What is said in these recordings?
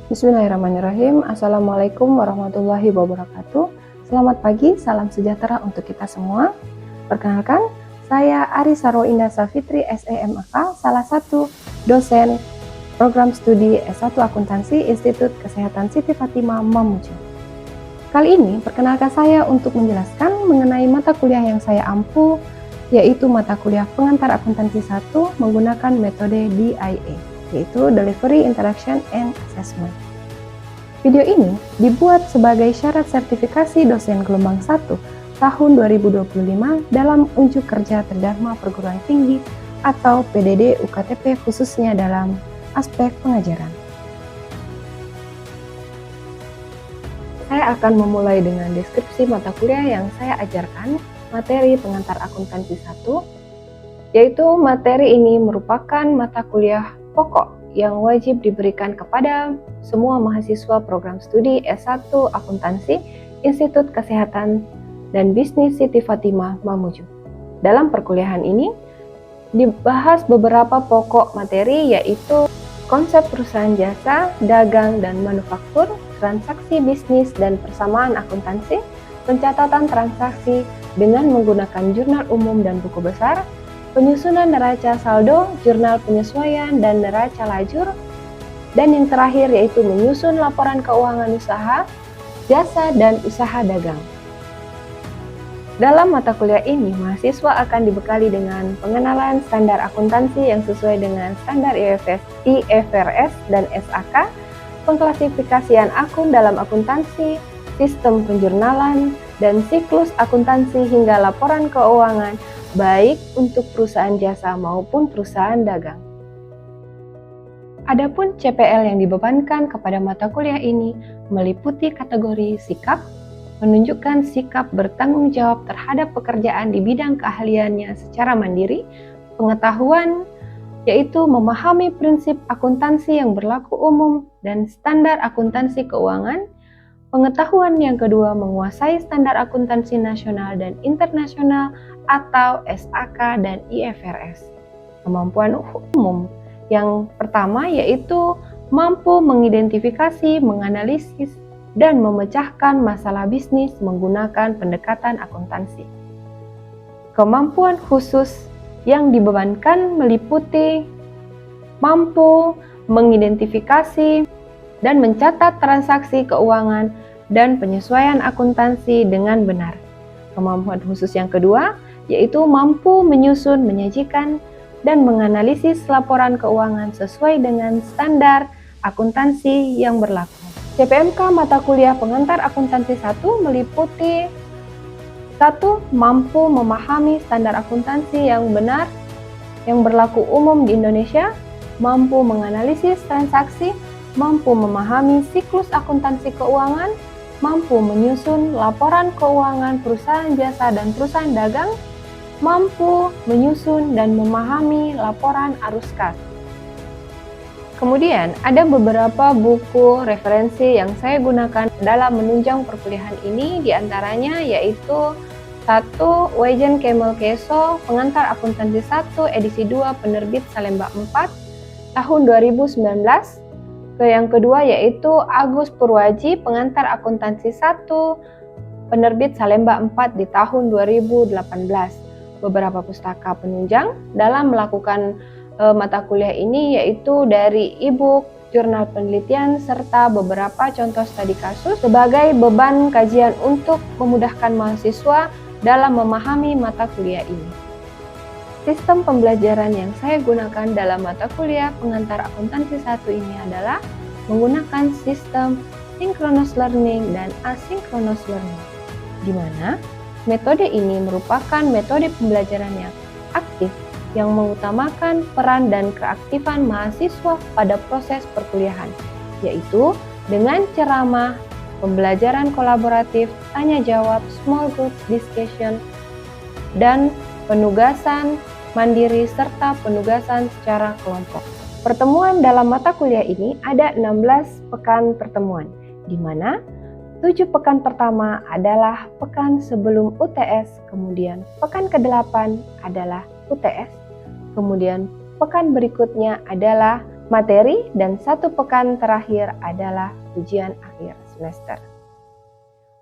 Bismillahirrahmanirrahim. Assalamualaikum warahmatullahi wabarakatuh. Selamat pagi, salam sejahtera untuk kita semua. Perkenalkan, saya Ari Sarwo Indah Safitri, SEMAK, salah satu dosen program studi S1 Akuntansi Institut Kesehatan Siti Fatimah Mamuju. Kali ini, perkenalkan saya untuk menjelaskan mengenai mata kuliah yang saya ampu, yaitu mata kuliah Pengantar Akuntansi 1 menggunakan metode DIA, yaitu Delivery, Interaction, and Assessment. Video ini dibuat sebagai syarat sertifikasi dosen gelombang 1 tahun 2025 dalam unjuk kerja terdharma perguruan tinggi atau PDD UKTP khususnya dalam aspek pengajaran. Saya akan memulai dengan deskripsi mata kuliah yang saya ajarkan, materi Pengantar Akuntansi 1, yaitu materi ini merupakan mata kuliah pokok yang wajib diberikan kepada semua mahasiswa program studi S1 Akuntansi Institut Kesehatan dan Bisnis Siti Fatimah Mamuju. Dalam perkuliahan ini dibahas beberapa pokok materi, yaitu konsep perusahaan jasa, dagang dan manufaktur, transaksi bisnis dan persamaan akuntansi, pencatatan transaksi dengan menggunakan jurnal umum dan buku besar, penyusunan neraca saldo, jurnal penyesuaian, dan neraca lajur, dan yang terakhir yaitu menyusun laporan keuangan usaha, jasa, dan usaha dagang. Dalam mata kuliah ini, mahasiswa akan dibekali dengan pengenalan standar akuntansi yang sesuai dengan standar IFRS dan SAK, pengklasifikasian akun dalam akuntansi, sistem penjurnalan, dan siklus akuntansi hingga laporan keuangan, baik untuk perusahaan jasa maupun perusahaan dagang. Adapun CPL yang dibebankan kepada mata kuliah ini meliputi kategori sikap, menunjukkan sikap bertanggung jawab terhadap pekerjaan di bidang keahliannya secara mandiri, pengetahuan, yaitu memahami prinsip akuntansi yang berlaku umum dan standar akuntansi keuangan. Pengetahuan yang kedua, menguasai standar akuntansi nasional dan internasional atau SAK dan IFRS. Kemampuan umum yang pertama yaitu mampu mengidentifikasi, menganalisis, dan memecahkan masalah bisnis menggunakan pendekatan akuntansi. Kemampuan khusus yang dibebankan meliputi mampu mengidentifikasi dan mencatat transaksi keuangan dan penyesuaian akuntansi dengan benar. Kemampuan khusus yang kedua yaitu mampu menyusun, menyajikan, dan menganalisis laporan keuangan sesuai dengan standar akuntansi yang berlaku. CPMK mata kuliah Pengantar Akuntansi 1 meliputi 1. Mampu memahami standar akuntansi yang benar yang berlaku umum di Indonesia, mampu menganalisis transaksi, mampu memahami siklus akuntansi keuangan, mampu menyusun laporan keuangan perusahaan jasa dan perusahaan dagang, mampu menyusun dan memahami laporan arus kas. Kemudian ada beberapa buku referensi yang saya gunakan dalam menunjang perkuliahan ini, diantaranya yaitu 1. Weijen Kemal Keso, Pengantar Akuntansi 1, edisi 2, penerbit Salemba 4, tahun 2019. Yang kedua yaitu Agus Purwaji, Pengantar Akuntansi 1, penerbit Salemba 4 di tahun 2018. Beberapa pustaka penunjang dalam melakukan mata kuliah ini yaitu dari e-book, jurnal penelitian, serta beberapa contoh studi kasus sebagai beban kajian untuk memudahkan mahasiswa dalam memahami mata kuliah ini. Sistem pembelajaran yang saya gunakan dalam mata kuliah Pengantar Akuntansi 1 ini adalah menggunakan sistem synchronous learning dan asynchronous learning, di mana metode ini merupakan metode pembelajaran yang aktif yang mengutamakan peran dan keaktifan mahasiswa pada proses perkuliahan, yaitu dengan ceramah, pembelajaran kolaboratif, tanya jawab, small group discussion, dan penugasan mandiri serta penugasan secara kelompok. Pertemuan dalam mata kuliah ini ada 16 pekan pertemuan, di mana 7 pekan pertama adalah pekan sebelum UTS, kemudian pekan ke-8 adalah UTS, kemudian pekan berikutnya adalah materi, dan 1 pekan terakhir adalah ujian akhir semester.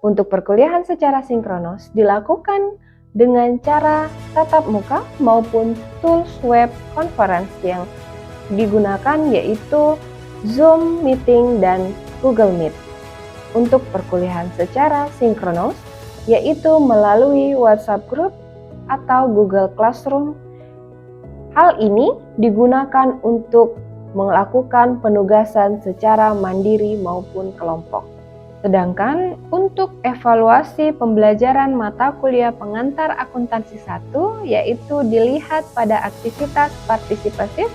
Untuk perkuliahan secara sinkronus dilakukan dengan cara tatap muka maupun tools web conference yang digunakan yaitu Zoom Meeting dan Google Meet. Untuk perkuliahan secara sinkronus yaitu melalui WhatsApp Group atau Google Classroom. Hal ini digunakan untuk melakukan penugasan secara mandiri maupun kelompok. Sedangkan untuk evaluasi pembelajaran mata kuliah pengantar akuntansi 1 yaitu dilihat pada aktivitas partisipatif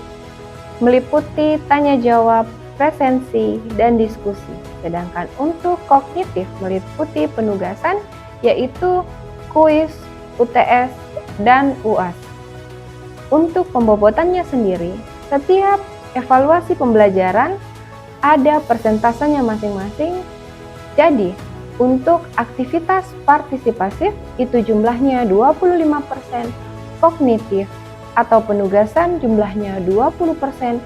meliputi tanya jawab, presensi, dan diskusi. Sedangkan untuk kognitif meliputi penugasan yaitu kuis, UTS, dan UAS. Untuk pembobotannya sendiri, setiap evaluasi pembelajaran ada persentasenya masing-masing. Jadi, untuk aktivitas partisipasif itu jumlahnya 25%, kognitif atau penugasan jumlahnya 20%,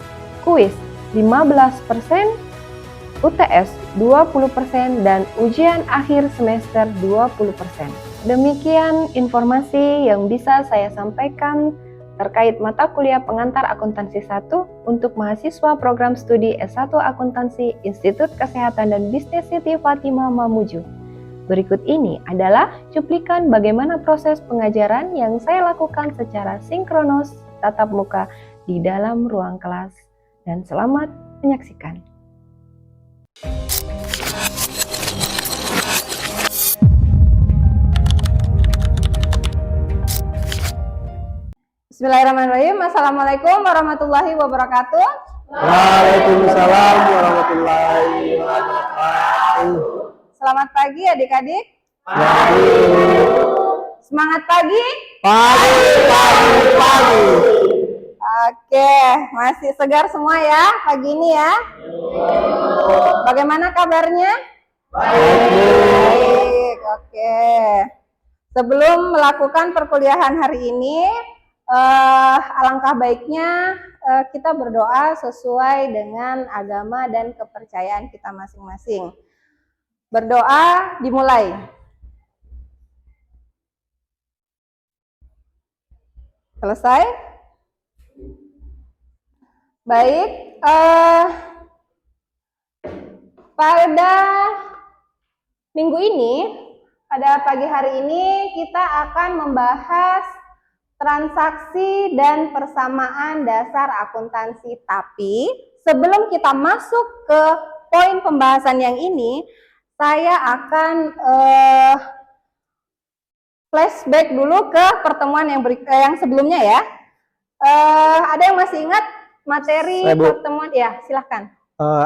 kuis 15%, UTS 20%, dan ujian akhir semester 20%. Demikian informasi yang bisa saya sampaikan terkait mata kuliah pengantar akuntansi 1 untuk mahasiswa program studi S1 Akuntansi Institut Kesehatan dan Bisnis Siti Fatimah Mamuju. Berikut ini adalah cuplikan bagaimana proses pengajaran yang saya lakukan secara sinkronus tatap muka di dalam ruang kelas, dan selamat menyaksikan. Bismillahirrahmanirrahim. Assalamualaikum warahmatullahi wabarakatuh. Waalaikumsalam warahmatullahi wabarakatuh. Selamat pagi adik-adik. Pagi. Semangat pagi. Pagi. Oke, masih segar semua ya pagi ini ya. Bagaimana kabarnya? Baik. Oke. Sebelum melakukan perkuliahan hari ini, alangkah baiknya kita berdoa sesuai dengan agama dan kepercayaan kita masing-masing. Berdoa dimulai. Selesai? Baik. Pada minggu ini, pada pagi hari ini kita akan membahas transaksi dan persamaan dasar akuntansi. Tapi sebelum kita masuk ke poin pembahasan yang ini, saya akan flashback dulu ke pertemuan yang sebelumnya ya. Ada yang masih ingat materi pertemuan? Ya, silahkan.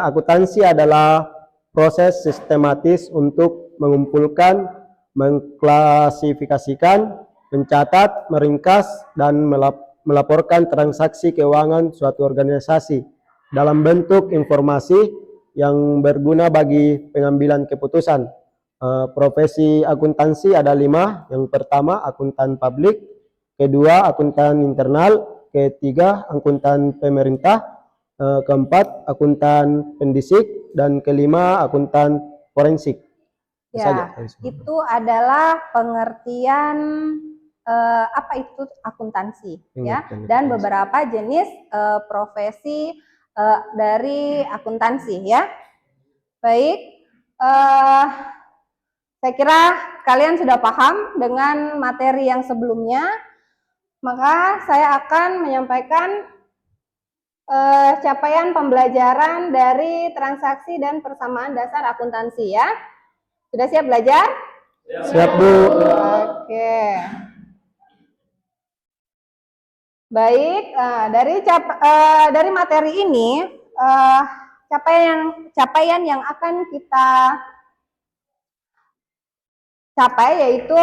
Akuntansi adalah proses sistematis untuk mengumpulkan, mengklasifikasikan, mencatat, meringkas, dan melaporkan transaksi keuangan suatu organisasi dalam bentuk informasi yang berguna bagi pengambilan keputusan. Profesi akuntansi ada 5. Yang pertama, akuntan publik. Kedua, akuntan internal. Ketiga, akuntan pemerintah. Keempat, akuntan pendisik. Dan kelima, akuntan forensik. Ya, itu adalah pengertian apa itu akuntansi ya, dan beberapa jenis profesi dari akuntansi ya. Baik, saya kira kalian sudah paham dengan materi yang sebelumnya, maka saya akan menyampaikan capaian pembelajaran dari transaksi dan persamaan dasar akuntansi ya. Sudah siap belajar? Siap, Bu. Oke. Baik, dari materi ini capaian yang akan kita capai yaitu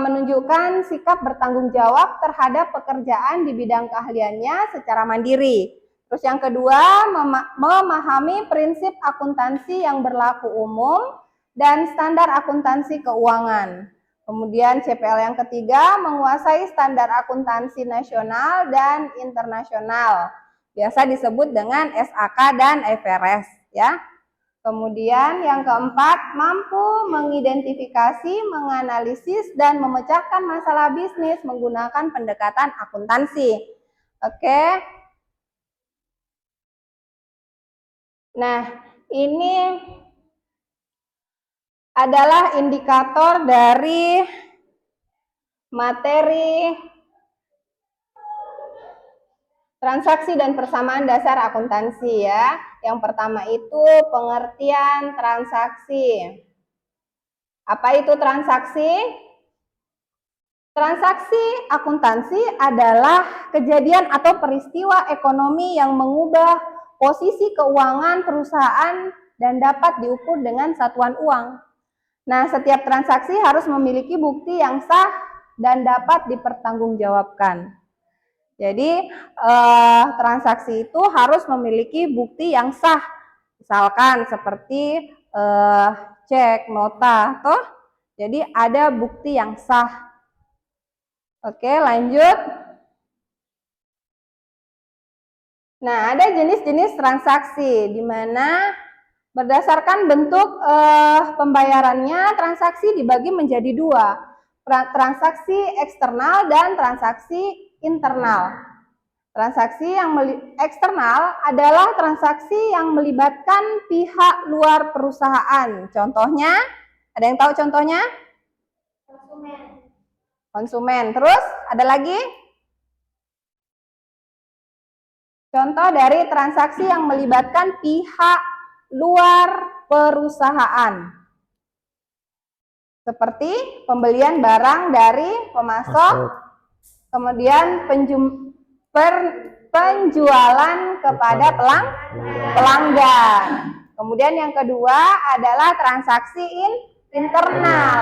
menunjukkan sikap bertanggung jawab terhadap pekerjaan di bidang keahliannya secara mandiri. Terus yang kedua, memahami prinsip akuntansi yang berlaku umum dan standar akuntansi keuangan. Kemudian CPL yang ketiga, menguasai standar akuntansi nasional dan internasional. biasa disebut dengan SAK dan IFRS ya. Kemudian yang keempat, mampu mengidentifikasi, menganalisis, dan memecahkan masalah bisnis menggunakan pendekatan akuntansi. Oke. Nah, ini adalah indikator dari materi transaksi dan persamaan dasar akuntansi ya. Yang pertama itu pengertian transaksi. Apa itu transaksi? Transaksi akuntansi adalah kejadian atau peristiwa ekonomi yang mengubah posisi keuangan perusahaan dan dapat diukur dengan satuan uang. Nah, setiap transaksi harus memiliki bukti yang sah dan dapat dipertanggungjawabkan. Jadi, transaksi itu harus memiliki bukti yang sah. Misalkan seperti cek, nota, toh. Jadi ada bukti yang sah. Oke, lanjut. Nah, ada jenis-jenis transaksi di mana berdasarkan bentuk pembayarannya, transaksi dibagi menjadi dua, transaksi eksternal dan transaksi internal. Transaksi yang eksternal adalah transaksi yang melibatkan pihak luar perusahaan. Contohnya, ada yang tahu contohnya? Konsumen. Terus, ada lagi? Contoh dari transaksi yang melibatkan pihak luar perusahaan. Seperti pembelian barang dari pemasok, kemudian penjualan kepada pelanggan. Kemudian yang kedua adalah transaksi internal.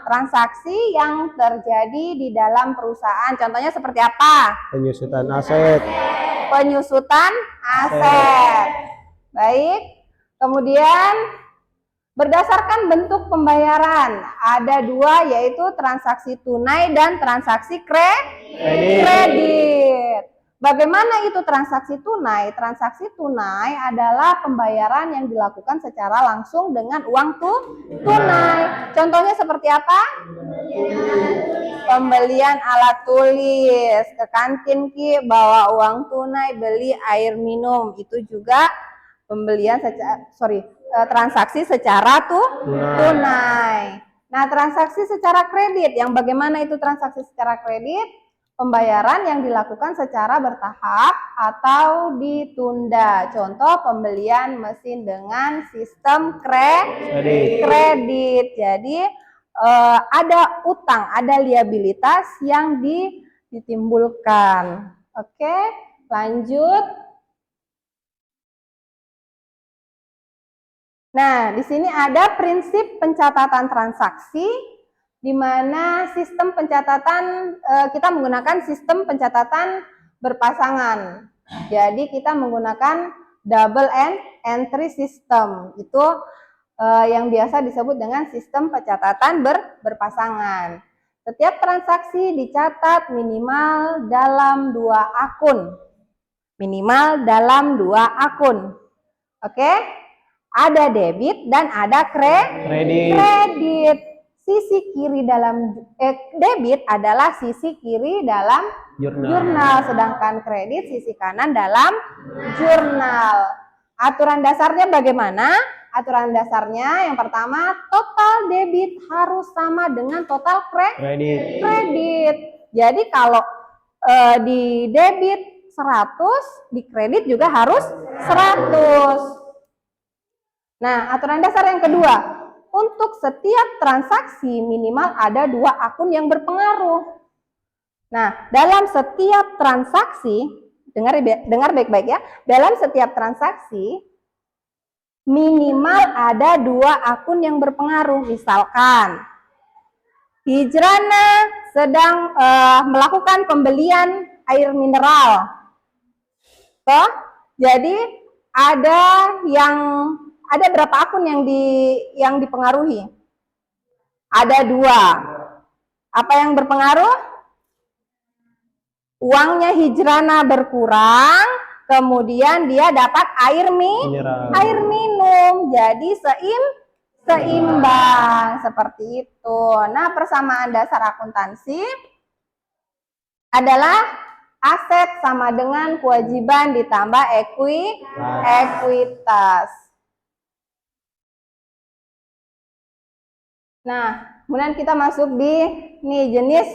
Transaksi yang terjadi di dalam perusahaan. Contohnya seperti apa? Penyusutan aset. Penyusutan aset. Baik. Kemudian berdasarkan bentuk pembayaran, ada dua, yaitu transaksi tunai dan transaksi kredit. Bagaimana itu transaksi tunai? Transaksi tunai adalah pembayaran yang dilakukan secara langsung dengan uang tunai. Contohnya seperti apa? Pembelian alat tulis, ke kantin Ki, bawa uang tunai, beli air minum, itu juga pembelian transaksi secara tunai. Nah, transaksi secara kredit, yang bagaimana itu transaksi secara kredit? Pembayaran yang dilakukan secara bertahap atau ditunda. Contoh pembelian mesin dengan sistem kredit. Jadi ada utang, ada liabilitas yang ditimbulkan. Oke, lanjut. Nah, di sini ada prinsip pencatatan transaksi, di mana sistem pencatatan kita menggunakan sistem pencatatan berpasangan. Jadi kita menggunakan double entry system. Itu yang biasa disebut dengan sistem pencatatan berpasangan. Setiap transaksi dicatat minimal dalam 2 akun. Minimal dalam 2 akun. Oke? Ada debit dan ada kredit. Sisi kiri dalam debit adalah sisi kiri dalam jurnal, sedangkan kredit sisi kanan dalam jurnal. Aturan dasarnya bagaimana? Aturan dasarnya yang pertama, total debit harus sama dengan total kredit. Jadi kalau di debit 100, di kredit juga harus 100. Nah, aturan dasar yang kedua, untuk setiap transaksi minimal ada 2 akun yang berpengaruh. Nah, dalam setiap transaksi, dengar baik-baik ya, dalam setiap transaksi minimal ada 2 akun yang berpengaruh. Misalkan, Hijrana sedang melakukan pembelian air mineral. Jadi ada berapa akun yang dipengaruhi? Ada 2. Apa yang berpengaruh? Uangnya Hijrana berkurang kemudian dia dapat air Mineral. air minum. Jadi seimbang seperti itu. Nah, persamaan dasar akuntansi adalah aset sama dengan kewajiban ditambah ekuitas. Nah, kemudian kita masuk di jenis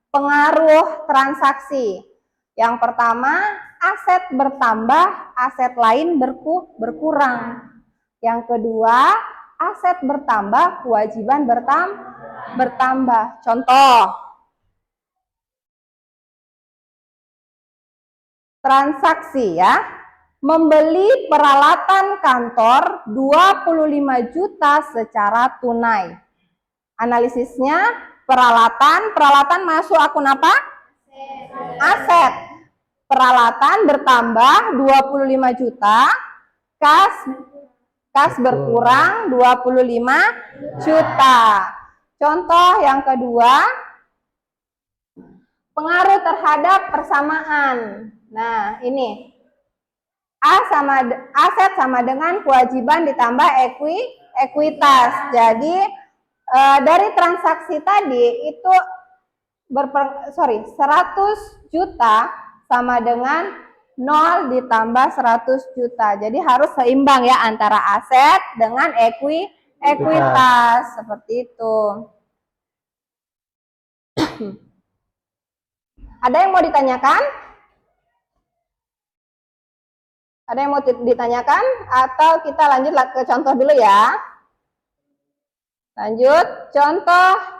pengaruh transaksi. Yang pertama, aset bertambah, aset lain berkurang. Yang kedua, aset bertambah, kewajiban bertambah. Contoh, transaksi ya, membeli peralatan kantor 25 juta secara tunai. Analisisnya, peralatan masuk akun apa? Aset. Peralatan bertambah 25 juta, kas berkurang 25 juta. Contoh yang kedua, pengaruh terhadap persamaan. Nah, ini aset sama dengan kewajiban ditambah ekuitas. Jadi dari transaksi tadi itu 100 juta sama dengan 0 ditambah 100 juta. Jadi harus seimbang ya antara aset dengan ekuitas. Seperti itu. Ada yang mau ditanyakan? Ada yang mau ditanyakan? Atau kita lanjut ke contoh dulu ya. Lanjut, contoh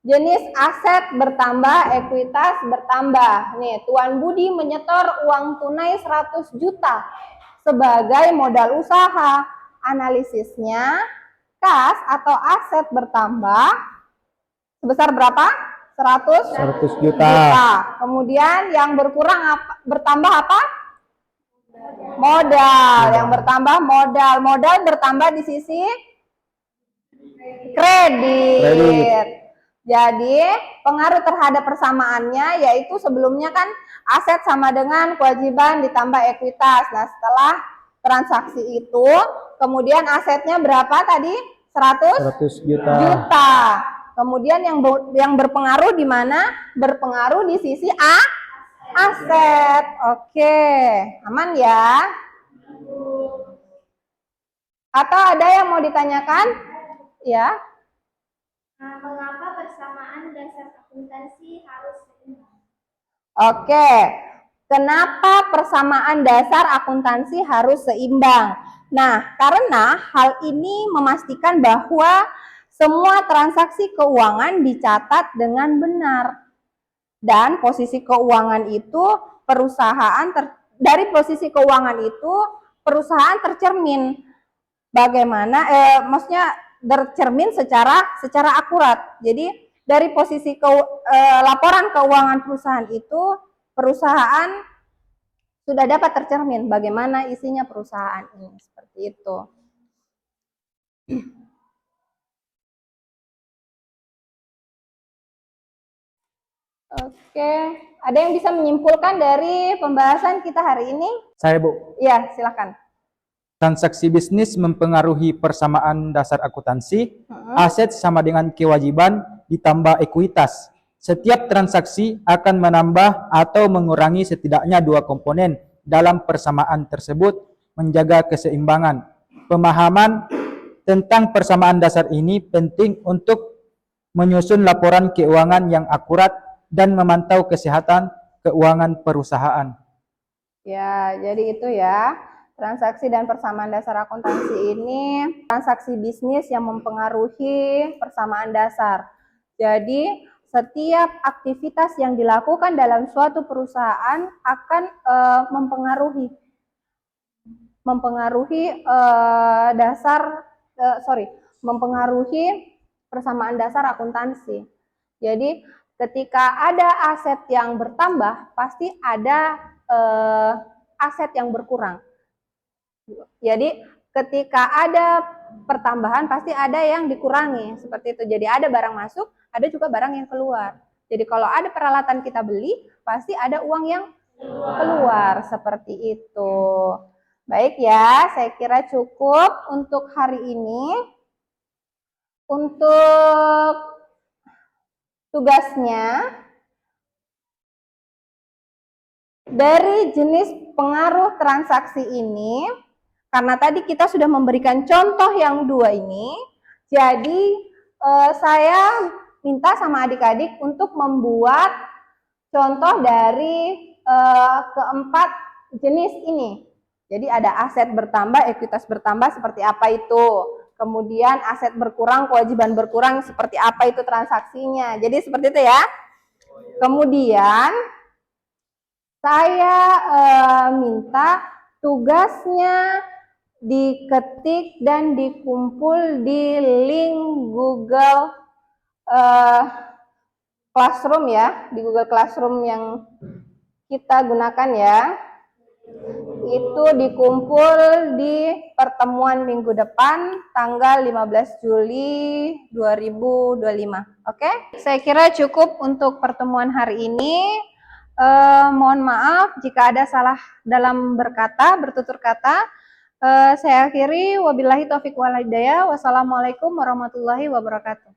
jenis aset bertambah, ekuitas bertambah. Nih, Tuan Budi menyetor uang tunai 100 juta sebagai modal usaha. Analisisnya, kas atau aset bertambah sebesar berapa? 100 juta. Kemudian yang bertambah apa? Modal. Yang bertambah modal. Modal bertambah di sisi kredit. Jadi pengaruh terhadap persamaannya yaitu sebelumnya kan aset sama dengan kewajiban ditambah ekuitas. Nah, setelah transaksi itu kemudian asetnya berapa tadi? 100 juta. Kemudian yang berpengaruh di mana? Berpengaruh di sisi aset. Oke, aman ya? Atau ada yang mau ditanyakan? Ya. Mengapa persamaan dasar akuntansi harus seimbang? Oke, kenapa persamaan dasar akuntansi harus seimbang? Nah, karena hal ini memastikan bahwa semua transaksi keuangan dicatat dengan benar. Dan posisi keuangan itu dari posisi keuangan itu perusahaan tercermin. Bagaimana maksudnya tercermin secara akurat. Jadi dari posisi laporan keuangan perusahaan itu perusahaan sudah dapat tercermin bagaimana isinya perusahaan ini, seperti itu. Oke, ada yang bisa menyimpulkan dari pembahasan kita hari ini? Saya, Bu. Iya, silakan. Transaksi bisnis mempengaruhi persamaan dasar akuntansi. Aset sama dengan kewajiban ditambah ekuitas. Setiap transaksi akan menambah atau mengurangi setidaknya 2 komponen dalam persamaan tersebut, menjaga keseimbangan. Pemahaman tentang persamaan dasar ini penting untuk menyusun laporan keuangan yang akurat dan memantau kesehatan keuangan perusahaan. Ya, jadi itu ya. Transaksi dan persamaan dasar akuntansi ini transaksi bisnis yang mempengaruhi persamaan dasar. Jadi, setiap aktivitas yang dilakukan dalam suatu perusahaan akan mempengaruhi persamaan dasar akuntansi. Jadi, ketika ada aset yang bertambah, pasti ada aset yang berkurang. Jadi ketika ada pertambahan pasti ada yang dikurangi, seperti itu. Jadi ada barang masuk, ada juga barang yang keluar. Jadi kalau ada peralatan kita beli, pasti ada uang yang keluar, seperti itu. Baik ya, saya kira cukup untuk hari ini. Untuk tugasnya, dari jenis pengaruh transaksi ini, karena tadi kita sudah memberikan contoh yang dua ini, jadi saya minta sama adik-adik untuk membuat contoh dari keempat jenis ini. Jadi ada aset bertambah, ekuitas bertambah, seperti apa itu. Kemudian aset berkurang, kewajiban berkurang, seperti apa itu transaksinya. Jadi seperti itu ya. Kemudian saya minta tugasnya diketik dan dikumpul di link Google Classroom ya, di Google Classroom yang kita gunakan ya. Itu dikumpul di pertemuan minggu depan tanggal 15 Juli 2025. Oke? Saya kira cukup untuk pertemuan hari ini. Mohon maaf jika ada salah dalam bertutur kata. Saya akhiri, wabillahi taufiq wal hidayah. Wassalamualaikum warahmatullahi wabarakatuh.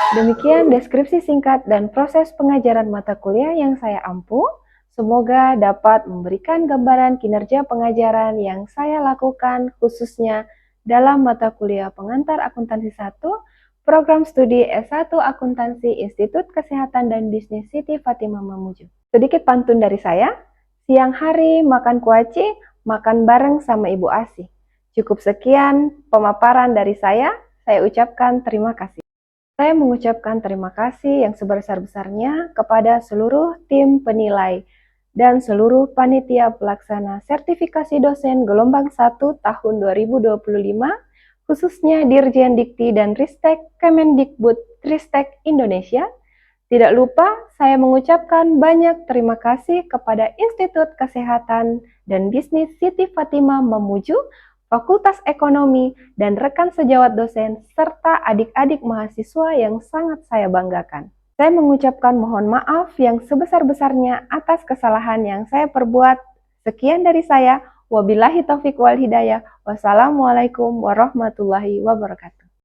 Demikian deskripsi singkat dan proses pengajaran mata kuliah yang saya ampu. Semoga dapat memberikan gambaran kinerja pengajaran yang saya lakukan khususnya dalam mata kuliah pengantar akuntansi 1, program studi S1 Akuntansi Institut Kesehatan dan Bisnis Siti Fatimah Mamuju. Sedikit pantun dari saya, siang hari makan kuaci, makan bareng sama Ibu Asih. Cukup sekian pemaparan dari saya ucapkan terima kasih. Saya mengucapkan terima kasih yang sebesar-besarnya kepada seluruh tim penilai dan seluruh panitia pelaksana sertifikasi dosen gelombang 1 tahun 2025, khususnya Dirjen Dikti dan Ristek Kemendikbud Ristek Indonesia. Tidak lupa saya mengucapkan banyak terima kasih kepada Institut Kesehatan dan Bisnis Siti Fatimah Mamuju, Fakultas Ekonomi, dan rekan sejawat dosen, serta adik-adik mahasiswa yang sangat saya banggakan. Saya mengucapkan mohon maaf yang sebesar-besarnya atas kesalahan yang saya perbuat. Sekian dari saya. Wabillahi taufiq wal hidayah. Wassalamualaikum warahmatullahi wabarakatuh.